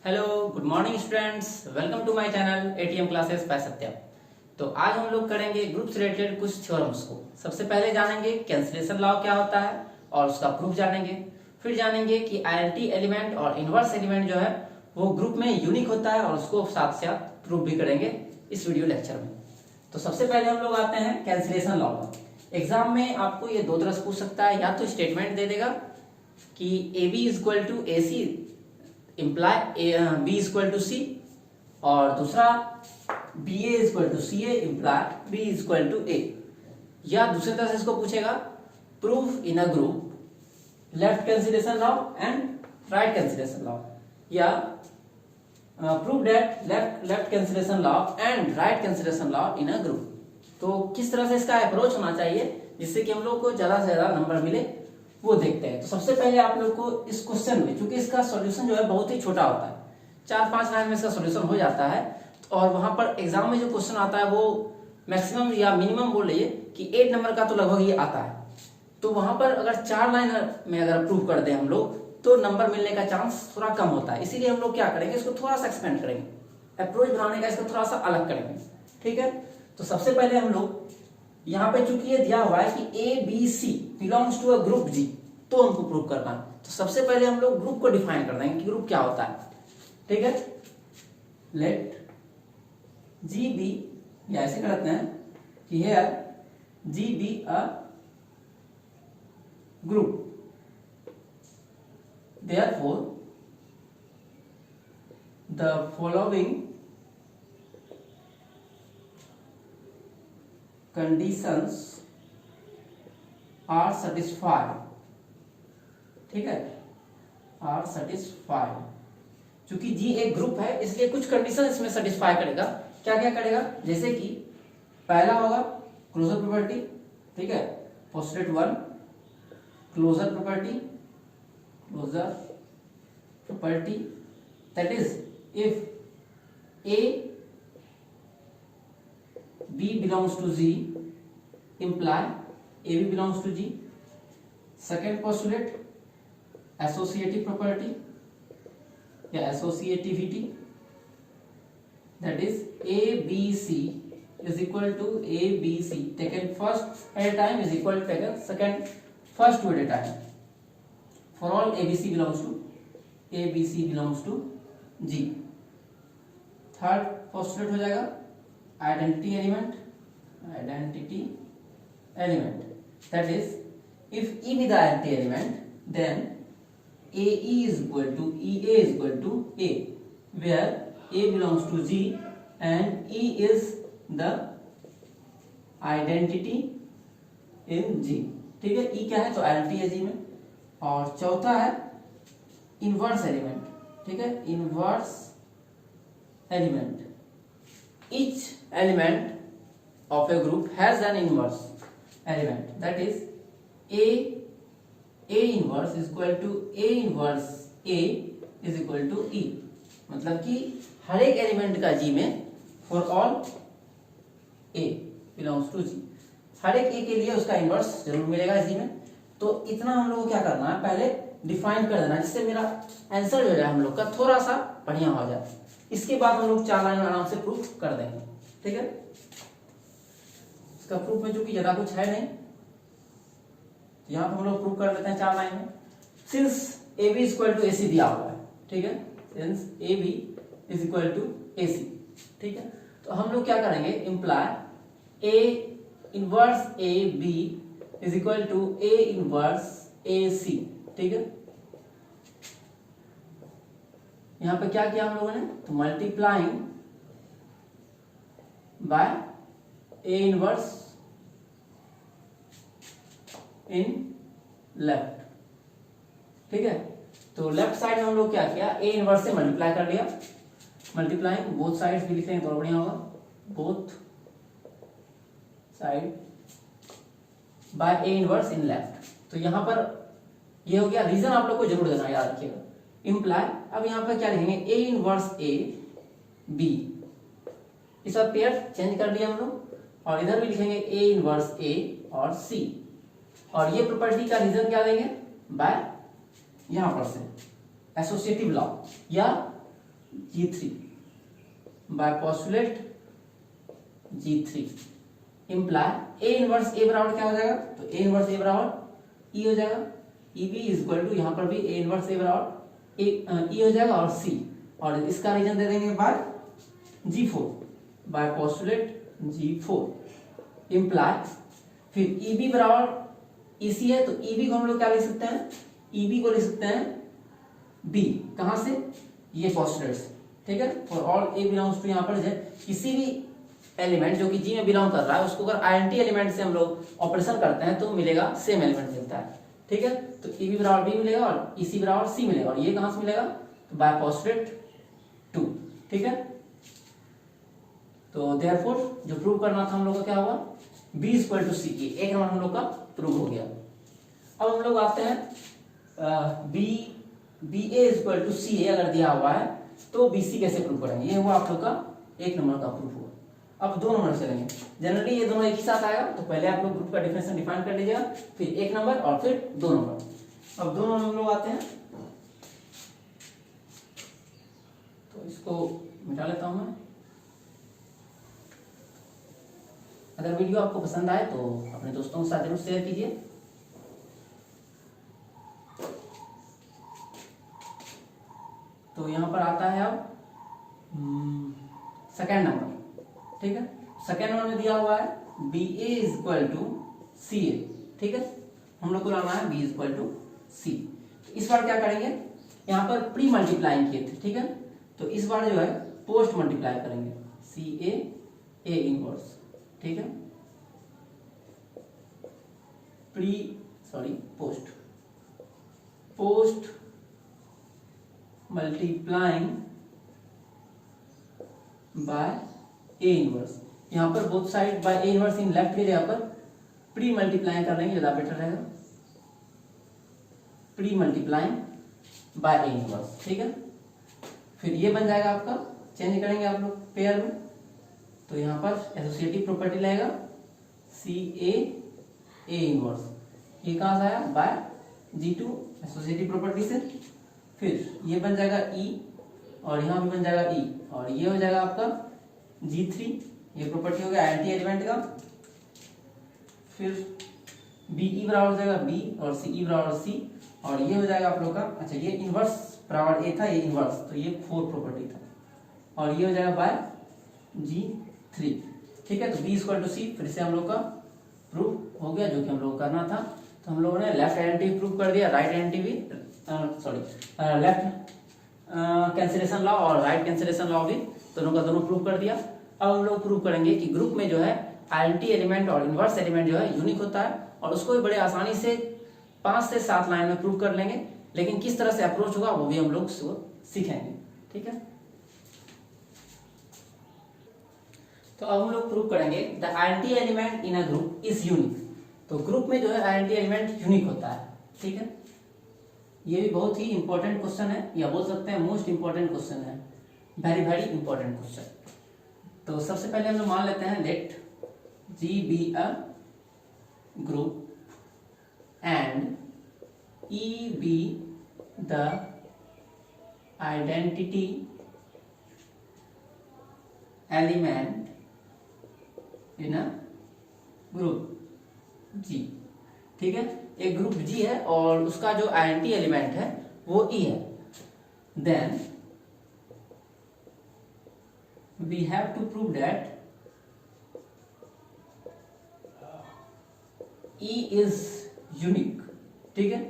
Hello good morning students, welcome to my channel ATM classes by Satyam. तो आज हम लोग करेंगे ग्रुप से रिलेटेड कुछ थ्योरम्स को। सबसे पहले जानेंगे कैंसिलेशन लॉ क्या होता है और उसका प्रूफ जानेंगे। फिर जानेंगे कि आइडेंटिटी एलिमेंट और इनवर्स एलिमेंट जो है वो ग्रुप में यूनिक होता है और उसको साथ साथ प्रूफ भी करेंगे इस वीडियो लेक्चर में। तो सबसे पहले हम लोग आते हैं कैंसिलेशन लॉ पर। एग्जाम में आपको ये दो तरह से पूछ सकता है, या तो स्टेटमेंट दे देगा कि A B is equal to A C imply B is equal to C, और दूसरा B A is equal to C A imply B is equal to A. या दूसरी तरह से इसको पूछेगा proof in a group left cancellation law and right cancellation law, या proof that left cancellation law and right cancellation law in a group. तो किस तरह से इसका अप्रोच होना चाहिए जिससे कि हम लोग को ज्यादा से ज्यादा नंबर मिले वो देखते हैं। तो सबसे पहले आप लोग को इस क्वेश्चन में, क्योंकि इसका सॉल्यूशन जो है बहुत ही छोटा होता है, 4-5 लाइन में इसका सॉल्यूशन हो जाता है, और वहां पर एग्जाम में जो क्वेश्चन आता है वो मैक्सिमम या मिनिमम बोल रही है कि 8 नंबर का तो लगभग ये आता है। तो वहां पर अगर 4 लाइन में अगर प्रूव कर दे हम लोग तो नंबर मिलने का चांस थोड़ा कम होता है। इसीलिए हम लोग क्या करेंगे, इसको थोड़ा सा एक्सपेंड करेंगे, अप्रोच बनाने का इसको थोड़ा सा अलग करेंगे। ठीक है, तो सबसे पहले हम लोग यहाँ पे चूंकि ये दिया हुआ है कि A B C belongs to a group G, तो हमको प्रूव करना है। तो सबसे पहले हम लोग ग्रुप को डिफाइन कर देंगे कि ग्रुप क्या होता है। ठीक है, लेट जी बी, या ऐसे करते हैं कि here G be a group, therefore the following conditions are satisfied। ठीक है, आर सेटिस्फाइड। चूंकि जी एक ग्रुप है इसलिए कुछ कंडीशन इसमें सेटिस्फाई करेगा। क्या क्या करेगा, जैसे कि पहला होगा क्लोजर प्रॉपर्टी। ठीक है, postulate 1 closure property, that is if a b belongs to G imply a b belongs to G. Second postulate associative property या associativity, that is A B c is equal to a B c taken first at a time is equal to taken second first two at a time for all a B C belongs to G. Third postulate हो जाएगा identity element, that is if E be the identity element then AE is equal to EA is equal to A, where A belongs to G and E is the identity in G। ठीक है, E क्या है तो identity है G में। और चौथा है इनवर्स एलिमेंट। ठीक है, inverse element, each element of a group has an inverse element, that is A inverse is equal to A inverse A is equal to E। मतलब कि हर एक एलिमेंट का G में for all A belongs to G, हर एक A के लिए उसका इनवर्स जरूर मिलेगा G में। तो इतना हम लोग को क्या करना है, पहले डिफाइन कर देना जिससे मेरा आंसर जो है हम लोग का थोड़ा सा बढ़िया हो जाए। इसके बाद हम लोग 4 लाइन आराम से प्रूफ कर देंगे। ठीक है, इसका प्रूफ में जो कि ज्यादा कुछ है नहीं, यहां पर हम लोग प्रूव कर लेते हैं 4 लाइन में। Since a b equal to A c दिया हुआ है, ठीक है, since a B is equal to A c. ठीक है, तो हम लोग क्या करेंगे, imply a inverse a B is equal to a inverse a c. ठीक है, यहां पे क्या किया हम लोगों ने, तो multiplying by A inverse in left. ठीक है, तो लेफ्ट साइड में हम लोग क्या किया, ए इनवर्स से मल्टीप्लाई कर लिया, मल्टीप्लाइंग बोथ साइड्स भी लिखेंगे तो बढ़िया होगा, both side by A inverse in left. तो यहां पर ये हो गया। रीजन आप लोग को जरूर देना, याद रखिएगा, इंप्लाई। अब यहां पर क्या लिखेंगे, ए इनवर्स ए बी, इस बार पेयर चेंज कर दिया हम लोग, और इधर भी लिखेंगे ए इनवर्स ए और सी। और ये प्रॉपर्टी का रीजन क्या देंगे, बाय यहां पर से एसोसिएटिव लॉ या G3 by postulate G3 imply A inverse A बराबर क्या हो जाएगा, तो A इनवर्स A बराबर E हो जाएगा, EB इज इक्वल टू यहाँ पर भी A इनवर्स A बराबर E हो जाएगा और C, और इसका रीजन दे देंगे by G4 by postulate G4 imply फिर EB बराबर EC है, तो EB को हम लोग क्या लिख सकते हैं, EB को लिख सकते हैं B, कहां से, ये पोस्टुलेट से, ठीक है। For all A belongs to यहाँ पर है किसी भी एलिमेंट जो कि G में बिलोंग कर रहा है उसको अगर आइडेंटिटी एलिमेंट से हम लोग ऑपरेशन करते हैं तो मिलेगा सेम एलिमेंट मिलता है, ठीक है। तो EB बराबर B मिलेगा और EC बराबर C मिलेगा, और ये कहां से मिलेगा, तो बाय पोस्टुलेट 2, ठीक है। तो देयरफॉर जो प्रूव करना था हम लोग का क्या हुआ, B इक्वल टू C, एक नंबर हम लोग का प्रूव हो गया। अब हम लोग आते हैं BA इक्वल टू CA अगर दिया हुआ है तो BC कैसे प्रूव करेंगे, ये हुआ आप लोग का एक नंबर का प्रूफ हुआ। अब दो नंबर चलेंगे, जनरली ये दोनों एक ही साथ आएगा, तो पहले आप लोग ग्रुप का डिफिनेशन डिफाइन कर लीजिएगा, फिर एक नंबर और फिर दो नंबर। अब दो नंबर हम लोग आते हैं, तो इसको मिटा लेता हूं मैं। अगर वीडियो आपको पसंद आए तो अपने दोस्तों के साथ जरूर शेयर कीजिए। तो यहां पर आता है अब सेकेंड नंबर, ठीक है। सेकेंड नंबर में दिया हुआ है BA इक्वल टू CA, ठीक है। हम लोग को लाना है B इक्वल टू C। इस बार क्या करेंगे, यहाँ पर प्री मल्टीप्लाइंग किए थे, ठीक है, तो इस बार जो है पोस्ट मल्टीप्लाई करेंगे, CA A इनवर्स, ठीक है, post multiplying by A inverse. यहां पर both side by A inverse in left के जगह पर प्री मल्टीप्लाइंग कर लेंगे, ज्यादा बेटर रहेगा, pre multiplying by A inverse, ठीक है। फिर ये बन जाएगा आपका, चेंज करेंगे आप लोग पेयर में, तो यहां पर एसोसिएटिव प्रॉपर्टी लगेगा CA A इनवर्स, ये कहां से आया, बाय G2 एसोसिएटिव प्रॉपर्टी से। फिर ये बन जाएगा E, और यहाँ भी बन जाएगा E, और ये हो जाएगा आपका G3, ये प्रॉपर्टी हो गया आइडेंटिटी एलिमेंट का। फिर BE बराबर हो जाएगा B और CE बराबर C, और ये हो जाएगा आप लोग का, अच्छा ये इनवर्स बराबर A था, ये इनवर्स, तो ये 4 प्रॉपर्टी था, और ये हो जाएगा बाय G3, ठीक है। तो B इक्वल टू C फिर से हम लोग का प्रूफ हो गया, जो कि हम लोग को करना था। तो हम लोगों ने लेफ्ट आइडेंटिटी प्रूव कर दिया, राइट आइडेंटिटी भी लेफ्ट कैंसिलेशन लॉ और राइट कैंसिलेशन लॉ भी दोनों का दोनों प्रूव कर दिया। अब हम लोग प्रूव करेंगे कि ग्रुप में जो है आइडेंटिटी एलिमेंट और इनवर्स एलिमेंट जो है यूनिक होता है, और उसको भी बड़े आसानी से 5 से 7 लाइन में प्रूव कर लेंगे, लेकिन किस तरह से अप्रोच होगा वो भी हम लोग सीखेंगे, ठीक है। तो अब हम लोग प्रूव करेंगे the identity element in a group is unique. तो ग्रुप में जो है आइडेंटिटी एलिमेंट यूनिक होता है, ठीक है। ये भी बहुत ही इंपॉर्टेंट क्वेश्चन है, या बोल सकते हैं मोस्ट इंपॉर्टेंट क्वेश्चन है, वेरी वेरी इंपॉर्टेंट क्वेश्चन। तो सबसे पहले हम लोग मान लेते हैं late G be a group and E be the identity element in a group G, ठीक है। एक ग्रुप G है और उसका जो आइडेंटिटी एलिमेंट है वो E है, then we have to prove that E is unique, ठीक है।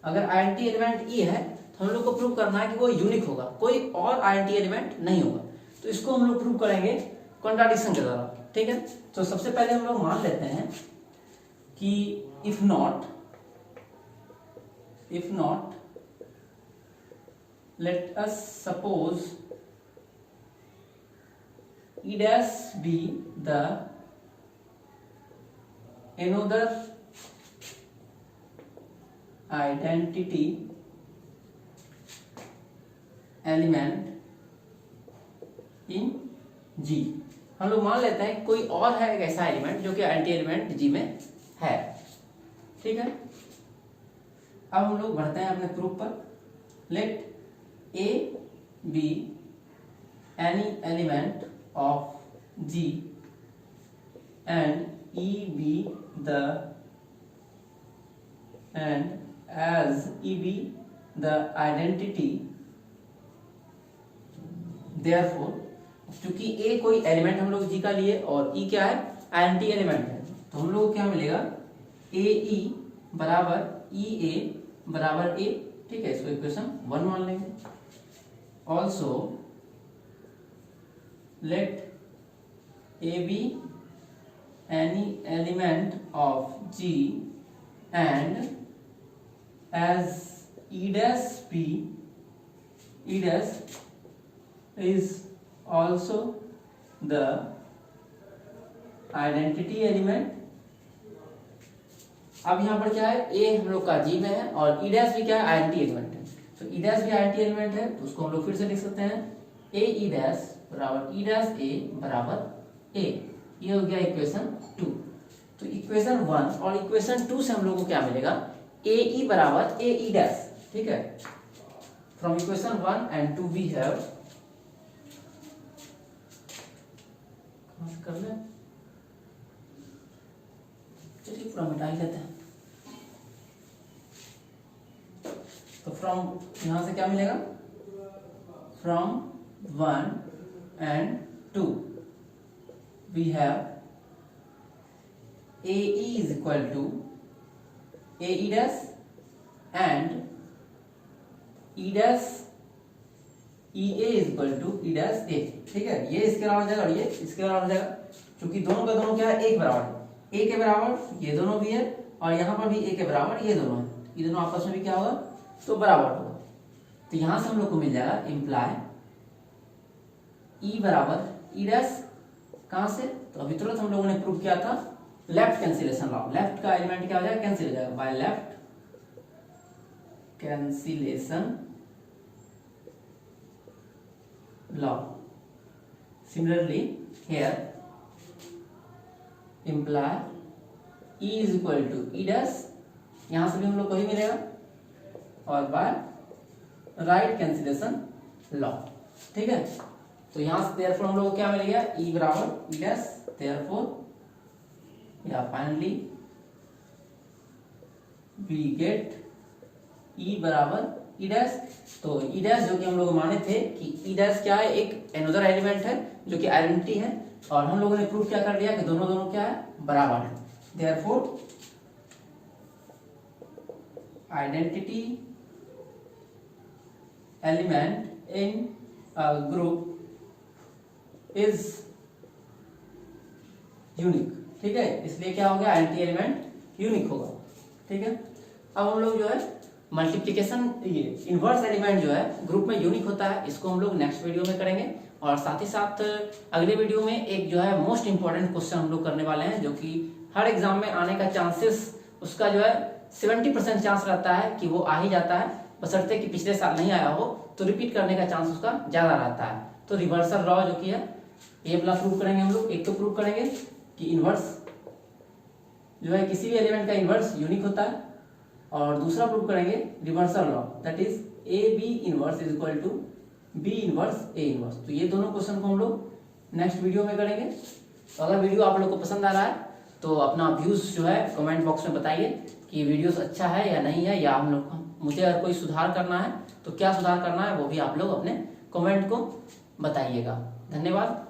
अगर आइडेंटिटी एलिमेंट E है तो हम लोग को प्रूव करना है कि वो यूनिक होगा, कोई और आइडेंटिटी एलिमेंट नहीं होगा। तो इसको हम लोग प्रूव करेंगे कॉन्ट्राडिक्शन के द्वारा, ठीक है। तो सबसे पहले हम लोग मान लेते हैं कि if not let us suppose E dash be the another identity element in G। हम लोग मान लेते हैं कोई और है एक ऐसा एलिमेंट जो कि आइडेंटिटी एलिमेंट G में है, ठीक है। अब हम लोग बढ़ते हैं अपने प्रूफ पर। Let A be any element of G and E be the identity, therefore चूंकि A कोई एलिमेंट हम लोग G का लिए और E क्या है, आइडेंटिटी एलिमेंट है, तो हम लोग को क्या मिलेगा, AE बराबर EA बराबर A। ठीक है, इसको इक्वेशन 1 मान लेंगे। Also let A be any element of G and as E dash is also the identity element। अब यहाँ पर क्या है, A हम लोग का G में है और E dash भी क्या है, आइडेंटिटी एलिमेंट है। तो E dash भी आइडेंटिटी एलिमेंट है, तो उसको हम लोग फिर से लिख सकते हैं A E dash बराबर E dash A बराबर A। ये हो गया इक्वेशन 2। तो इक्वेशन 1 और इक्वेशन 2 से हम लोग को क्या मिलेगा, ए ई बराबर ए ई डैश। ठीक है, from equation 1 and 2 we have, कर ले, चलिए पूरा मिटा ही लेते हैं। तो फ्रॉम यहां से क्या मिलेगा, from 1 and 2 we have AE is equal to AE dash and E dash EA is equal to E dash A। ठीक है, ये इसके बराबर हो जाएगा और ये इसके बराबर हो जाएगा, क्योंकि दोनों का दोनों क्या है, एक बराबर है। A के बराबर ये दोनों भी है और यहाँ पर भी A के बराबर ये दोनों है, ये दोनों आपस में भी क्या होगा, तो बराबर होगा। तो यहां से हम लोग को मिल जाएगा इम्प्लाई E बराबर E dash, कहां से, तो अभी तुरंत हम लोगों ने प्रूव किया था लेफ्ट कैंसिलेशन लॉ। लेफ्ट का एलिमेंट क्या हो जाएगा, कैंसिल हो जाएगा by left cancellation law. Similarly here imply E is equal to E dash, यहां से भी हम लोग को ही मिलेगा और बाय राइट कैंसिलेशन लॉ। ठीक है, तो यहां से देयरफॉर हम लोग को क्या मिल गया, E बराबर E डैश, देयरफॉर या फाइनली वी गेट E बराबर E डैश। तो E डैश जो कि हम लोग माने थे कि E डैश क्या है, एक एनोदर एलिमेंट है जो कि आइडेंटिटी है, और हम लोगों ने प्रूव क्या कर दिया कि दोनों दोनों क्या है, बराबर है। Therefore identity element in group is unique. ठीक है, इसलिए क्या हो गया, आइडेंटिटी एलिमेंट यूनिक होगा। ठीक है, अब हम लोग जो है मल्टीप्लिकेशन, ये इनवर्स एलिमेंट जो है ग्रुप में यूनिक होता है, इसको हम लोग नेक्स्ट वीडियो में करेंगे। और साथ ही साथ अगले वीडियो में एक जो है मोस्ट इंपॉर्टेंट क्वेश्चन हम लोग करने वाले हैं, जो कि हर एग्जाम में आने का चांसेस उसका जो है 70% चांस रहता है कि वो आ ही जाता है, बशर्ते कि पिछले साल नहीं आया हो तो रिपीट करने का चांस उसका ज्यादा रहता है। तो रिवर्सल लॉ जो कि है ये वाला प्रूव करेंगे हम लोग। एक तो प्रूव करेंगे कि इनवर्स जो है किसी भी एलिमेंट का इनवर्स यूनिक होता है, और दूसरा प्रूव करेंगे reversal law, that is A B inverse is equal to B inverse A inverse. तो ये दोनों क्वेश्चन को हम लोग नेक्स्ट वीडियो में करेंगे। तो अगर वीडियो आप लोग को पसंद आ रहा है तो अपना व्यूज जो है कमेंट बॉक्स में बताइए कि वीडियो अच्छा है या नहीं है, या हम लोग मुझे अगर कोई सुधार करना है तो क्या सुधार करना है वो भी आप लोग अपने कमेंट को बताइएगा। धन्यवाद।